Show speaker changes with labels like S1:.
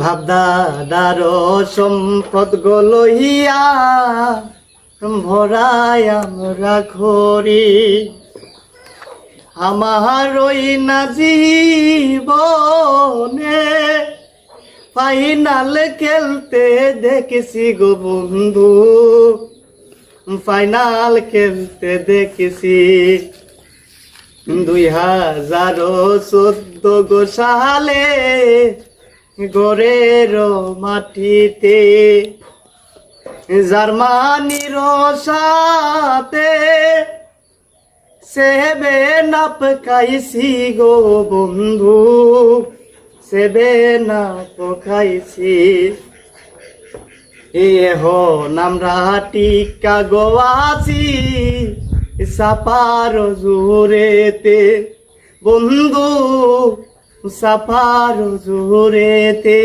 S1: ভাবদাদার সম্পদ গলহিয়া ভরাই আমরা ঘরি আমার ওই না জীবনে ফাইনাল খেলতে দেখেছি গো বন্ধু, ফাইনাল খেলতে দেখেছি 2014 গো সালে গোরের মাটিতে জার্মানির সাথে সেভেন আপ খাইছি গো বন্ধু, সেভেন আপ খাইছি। এখন আমরা টিকা গোয়াছি সাপার জোরেতে বন্ধু, সাপার জোরেতে।